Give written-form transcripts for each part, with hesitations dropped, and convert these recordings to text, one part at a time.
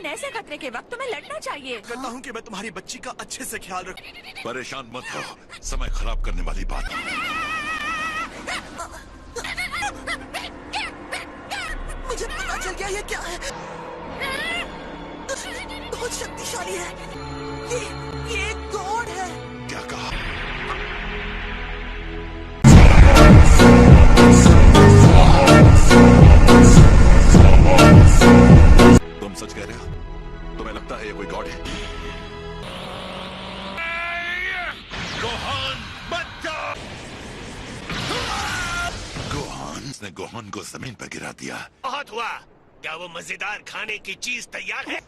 लेकिन ऐसे खतरे के वक्त तुम्हें लड़ना चाहिए। करता हूँ कि मैं तुम्हारी बच्ची का अच्छे से ख्याल रखूं। परेशान मत हो, समय खराब करने वाली बात है। मुझे पता चल गया ये क्या है। बहुत शक्तिशाली है। ये एक गॉड है। क्या कहा? तुम सच कह रहे हो? तुम्हें लगता है ये कोई गॉड है? गोहान मत जाओ! गोहान ने गोहान को जमीन पर गिरा दिया। बहुत हुआ। क्या वो मजेदार खाने की चीज तैयार है?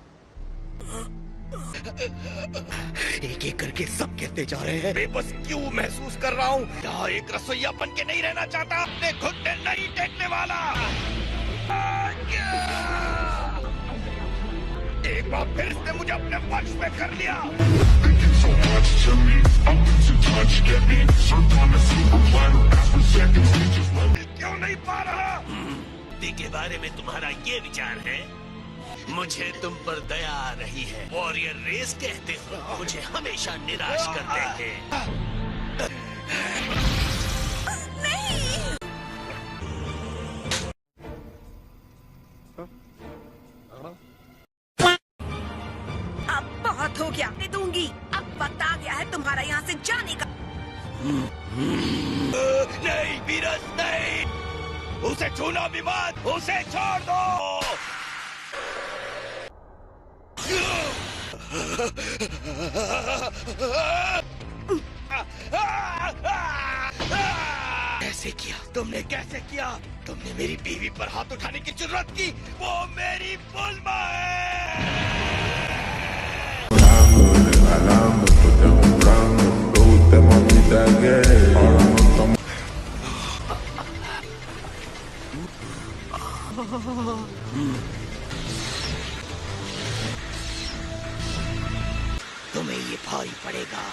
एक एक करके सब कहते जा रहे हैं। बेबस क्यों महसूस कर रहा हूँ। यहाँ एक रसोइया बन के नहीं रहना चाहता, अपने घुटने नहीं टेकने वाला। एक बार फिर इसने मुझे अपने वश में कर लिया। क्यों नहीं पा रहा? के बारे में तुम्हारा ये विचार है? मुझे तुम पर दया आ रही है। वॉरियर रेस कहते हो, मुझे हमेशा निराश करते हैं। अब बहुत हो गया, नहीं दूंगी। अब वक्त आ गया है तुम्हारा यहाँ से जाने का। नहीं वीरस, नहीं। उसे छूना भी मत, उसे छोड़ दो। कैसे किया तुमने? कैसे किया तुमने? मेरी बीवी पर हाथ उठाने की जरूरत की? वो मेरी बुल्मा है। तुम्हें ये भारी पड़ेगा।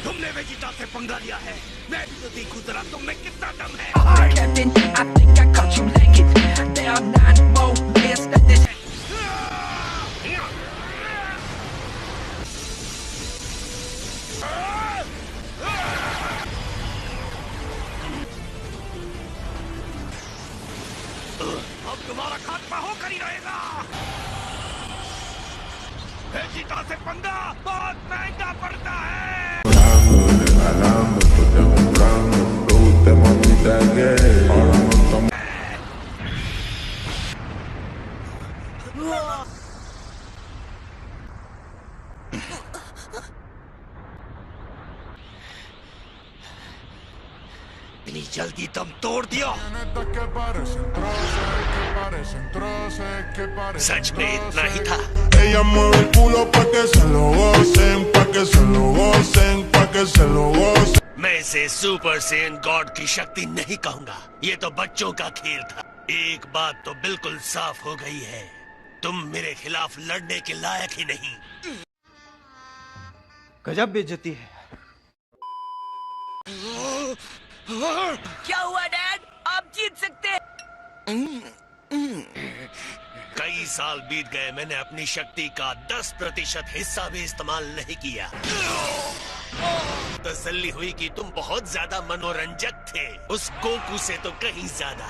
तुमने वेजिटा से पंगा लिया है। मैं भी तो देखूं जरा तुम में कितना दम है। Captain, I think I caught you naked. There are 9 more layers that this. अब तुम्हारा खात्मा होकर ही रहेगा। वेजिटा से पंगा बहुत महंगा पड़ता है। इतनी जल्दी दम तोड़ दिया। सच में इतना ही था। Ella mueve el culo pa' que se lo gocen, pa' que se lo gocen, pa' que se lo gocen. मैं इसे सुपर सेन गॉड की शक्ति नहीं कहूंगा। ये तो बच्चों का खेल था। एक बात तो बिल्कुल साफ हो गई है, तुम मेरे खिलाफ लड़ने के लायक ही नहीं। गजब बेइज्जती है। क्या हुआ डैड? आप जीत सकते। कई साल बीत गए, मैंने अपनी शक्ति का 10% हिस्सा भी इस्तेमाल नहीं किया। तसल्ली हुई कि तुम बहुत ज्यादा मनोरंजक थे, उस गोकू से तो कहीं ज्यादा।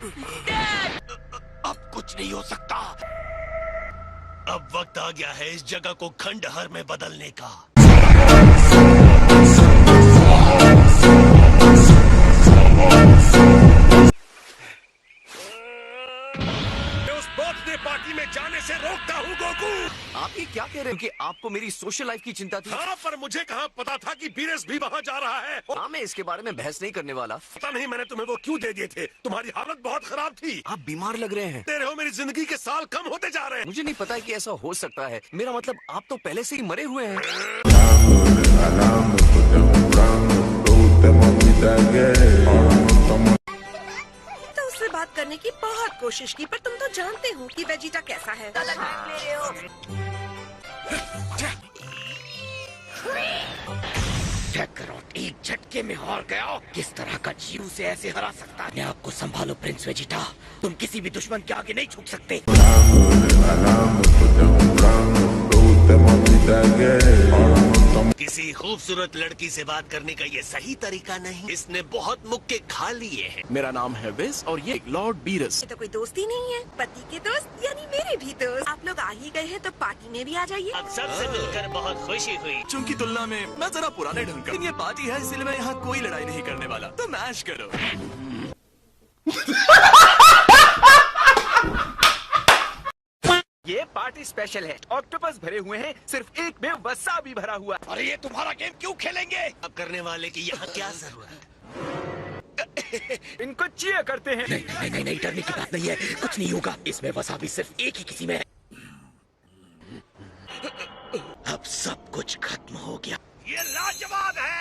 अब कुछ नहीं हो सकता। अब वक्त आ गया है इस जगह को खंडहर में बदलने का। उस बर्थडे पार्टी पार्टी में जाने से रोकता हूँ गोकू। आप ये क्या कह रहे हो कि आपको मेरी सोशल लाइफ की चिंता थी? हाँ, पर मुझे कहाँ पता था कि बीरेस भी वहाँ जा रहा है। हाँ, मैं इसके बारे में बहस नहीं करने वाला। पता नहीं मैंने तुम्हें वो क्यों दे दिए थे। तुम्हारी हालत बहुत खराब थी। आप बीमार लग रहे हैं। तेरे हो मेरी जिंदगी के साल कम होते जा रहे हैं। मुझे नहीं पता कि ऐसा हो सकता है। मेरा मतलब आप तो पहले से ही मरे हुए हैं। तो उससे बात करने की बहुत कोशिश की, पर तुम तो जानते हो कि वेजिटा कैसा है। ज्यादा टाइम ले रहे हो। कैकरोट एक झटके में हार गया। किस तरह का जीव से ऐसे हरा सकता है? अपने आप को संभालो प्रिंस वेजिटा, तुम किसी भी दुश्मन के आगे नहीं झुक सकते। किसी खूबसूरत लड़की से बात करने का ये सही तरीका नहीं। इसने बहुत मुक्के खा लिए हैं। मेरा नाम है विस और ये लॉर्ड बीरस। ये तो कोई दोस्ती नहीं है, पति के दोस्त यानी मेरे भी दोस्त। आप लोग आ ही गए हैं तो पार्टी में भी आ जाइए। अब सबसे मिलकर बहुत खुशी हुई। चुन की तुलना में मैं जरा पुराने ढंग का। ये पार्टी है इसलिए मैं यहाँ कोई लड़ाई नहीं करने वाला, तो मैश करो। ये पार्टी स्पेशल है। ऑक्टोपस भरे हुए हैं, सिर्फ एक में वसा भी भरा हुआ। अरे ये तुम्हारा गेम क्यों खेलेंगे? अब करने वाले की यहाँ क्या जरूरत? इनको चीयर करते हैं। नहीं, डरने की बात नहीं है, कुछ नहीं होगा। इसमें वसाबी सिर्फ एक ही किसी में है। अब सब कुछ खत्म हो गया। ये लाजवाब है।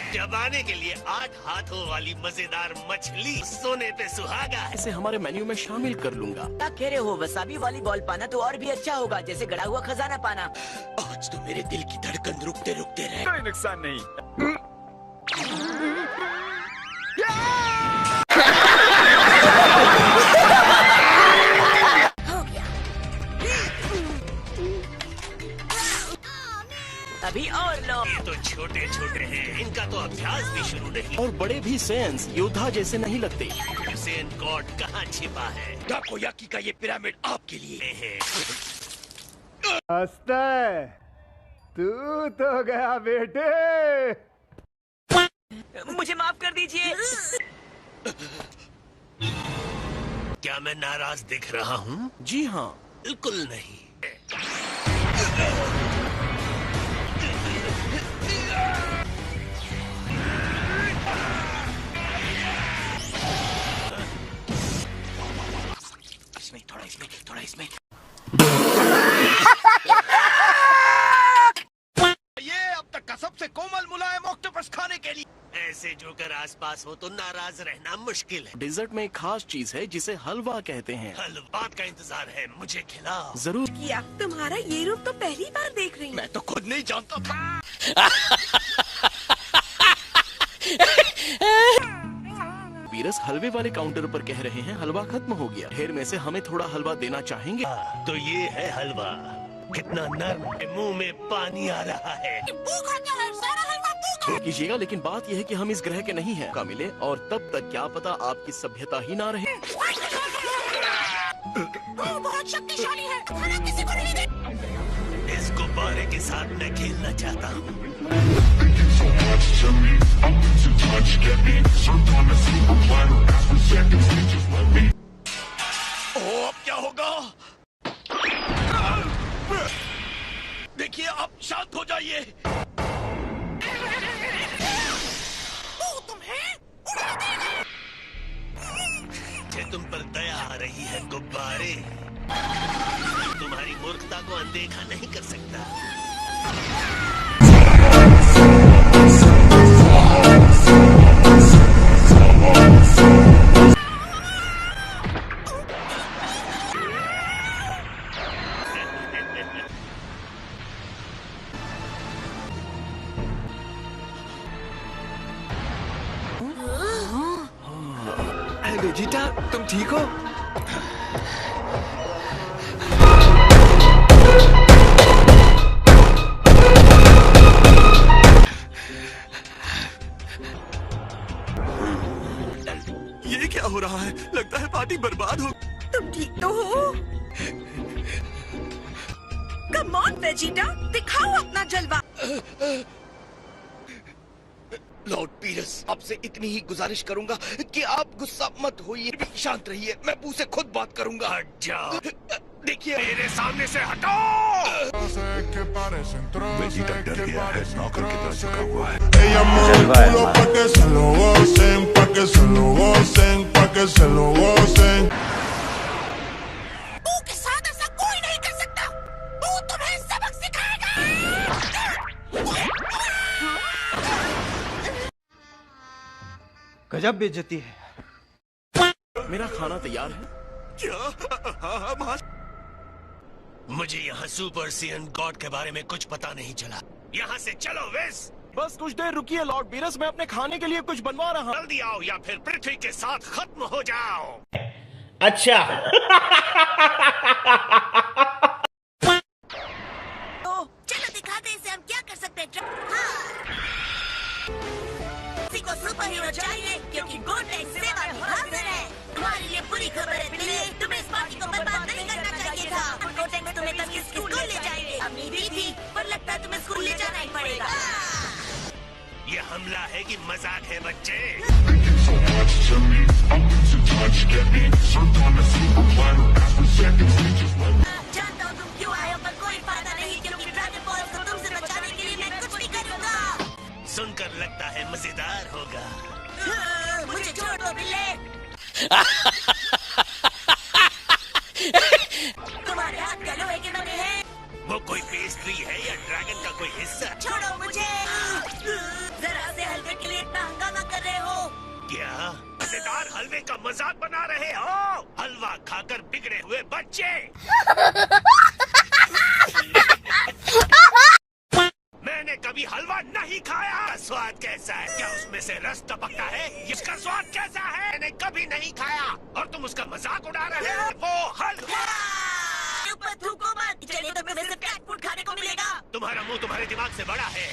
चबाने के लिए 8 हाथों वाली मजेदार मछली सोने पे सुहागा है। इसे हमारे मेन्यू में शामिल कर लूंगा। क्या कह रहे हो? वसाबी वाली बॉल पाना तो और भी अच्छा होगा, जैसे गड़ा हुआ खजाना पाना। आज तो मेरे दिल की धड़कन रुकते रुकते रहे। कोई नुकसान नहीं। हो गया। अभी और लो। ये तो छोटे छोटे हैं, इनका तो अभ्यास भी शुरू नहीं। और बड़े भी सेंस योद्धा जैसे नहीं लगते। हुसैन गॉड कहाँ छिपा है? डाकोयाकी का ये पिरामिड आपके लिए है। हंसता है तू तो गया बेटे। मुझे माफ कर दीजिए। क्या मैं नाराज दिख रहा हूँ? जी हाँ। बिल्कुल नहीं। थोड़ा इसमें। ये अब तक का सबसे कोमल मुलायम ऑक्टोपस खाने के लिए। ऐसे जोकर आसपास हो तो नाराज रहना मुश्किल है। डेजर्ट में एक खास चीज है जिसे हलवा कहते हैं। हलवा का इंतजार है, मुझे खिलाओ। जरूर। किया तुम्हारा ये रूप तो पहली बार देख रही हूँ। मैं तो खुद नहीं जानता था। बीरस हलवे वाले काउंटर पर कह रहे हैं हलवा खत्म हो गया। ढेर में से हमें थोड़ा हलवा देना चाहेंगे? तो ये है हलवा। कितना नर्म है, मुंह में पानी आ रहा है। कीजिएगा, लेकिन बात यह है कि हम इस ग्रह के नहीं हैं। का मिले और तब तक क्या पता आपकी सभ्यता ही ना रहे। बहुत शक्तिशाली है, खाना किसी को नहीं दे। इस गुब्बारे के साथ मैं खेलना चाहता हूँ। अब क्या होगा? देखिए, आप शांत हो जाइए। मुझे तुम पर दया आ रही है गुब्बारे। तुम्हारी मूर्खता को अनदेखा नहीं कर सकता। वेजिटा, तुम ठीक हो? ये क्या हो रहा है? लगता है पार्टी बर्बाद हो। तुम ठीक तो हो? कम ऑन वेजिटा, दिखाओ अपना जलवा। लॉर्ड पीरस, आपसे इतनी ही गुजारिश करूंगा कि आप गुस्सा मत होइए, फिर भी शांत रहिए। मैं मुंह से खुद बात करूंगा। हट जाओ, देखिए मेरे सामने से हटो। वेजिटा डर गया है, नौकर की तरह झुका हुआ है। Ella mueve el culo pa' que se lo gocen, pa' que se lo gocen, pa' que se lo gocen. तू के साथ ऐसा कोई नहीं कर सकता। तू तुम्हें सबक सिखाएगा। गजब बेइज्जती है। मेरा खाना तैयार है। क्या? हाँ, मुझे यहाँ सुपर सीएन गॉड के बारे में कुछ पता नहीं चला। यहाँ से चलो वेस। बस कुछ देर रुकिए लॉर्ड बीरस, मैं अपने खाने के लिए कुछ बनवा रहा हूँ। जल्दी आओ या फिर पृथ्वी के साथ खत्म हो जाओ। अच्छा। तो चलो दिखाते हैं इसे हम क्या कर सकते हैं। हाँ। किसी को सुपर हीरो चाहिए क्योंकि गोटेक्स सेवा में हाजिर है। तुम्हारे लिए बुरी खबर है बिल्ली, तुम्हें इस पार्टी को बर्बाद नहीं करना चाहिए था। गोटेक्स तुम्हें तब स्कूल ले जाएंगे। उम्मीद थी पर लगता है तुम्हें स्कूल ले जाना ही पड़ेगा। ये हमला है कि मजाक है बच्चे? जानता हूँ तुम क्यों आए हो पर कोई फायदा नहीं क्योंकि ड्रैगन बॉल को तुमसे बचाने के लिए मैं कुछ भी करूँगा। सुनकर लगता है मजेदार होगा। मुझे छोड़ दो बिल्ले। तुम्हारे हाथ क्या लोहे के बने हैं? वो कोई पेस्ट्री है या ड्रैगन का कोई हिस्सा? छोड़ो मुझे। जरा से हलवे के लिए इतना हंगामा कर रहे हो। क्या मजेदार हलवे का मजाक बना रहे हो? हलवा खाकर बिगड़े हुए बच्चे। मैंने कभी हलवा नहीं खाया। स्वाद कैसा है? क्या उसमें से रस टपकता है? इसका स्वाद कैसा है? मैंने कभी नहीं खाया और तुम उसका मजाक उड़ा रहे हो। वो हलवा। ऊपर थूको मत। चलिए तो तुम्हें सिर्फ कैट फूड खाने को मिलेगा। तुम्हारा मुंह तुम्हारे दिमाग से बड़ा है।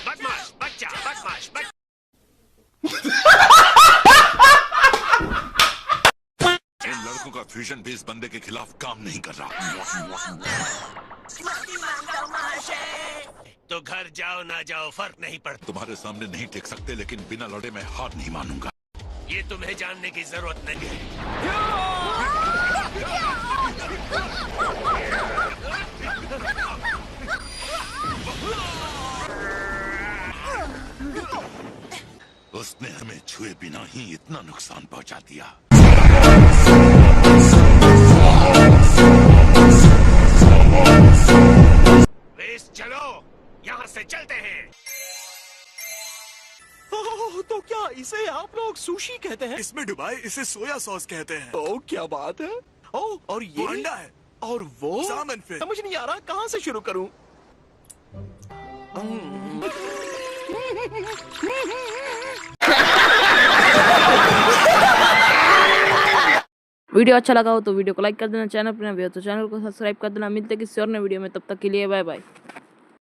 बदमाश बच्चा, बदमाश बच्चा। इन लड़कों का फ्यूजन भी इस बंदे के खिलाफ काम नहीं कर रहा। माफी मांगता हूँ महाशय। तो घर जाओ ना जाओ फर्क नहीं पड़ता। तुम्हारे सामने नहीं टिक सकते, लेकिन बिना लड़े मैं हार नहीं मानूंगा। ये तुम्हें जानने की जरूरत नहीं है। उसने हमें छुए बिना ही इतना नुकसान पहुंचा दिया। वेस चलो, यहाँ से चलते हैं। ओह, तो क्या इसे आप लोग सुशी कहते हैं? इसमें डुबाए इसे सोया सॉस कहते हैं। ओह क्या बात है। ओह और ये अंडा है और वो सामन फिश। समझ नहीं आ रहा कहाँ से शुरू करूं। वीडियो अच्छा लगा हो तो वीडियो को लाइक कर देना, चैनल पर नए हो तो चैनल को सब्सक्राइब कर देना। मिलते हैं किसी और नए वीडियो में, तब तक के लिए बाय बाय।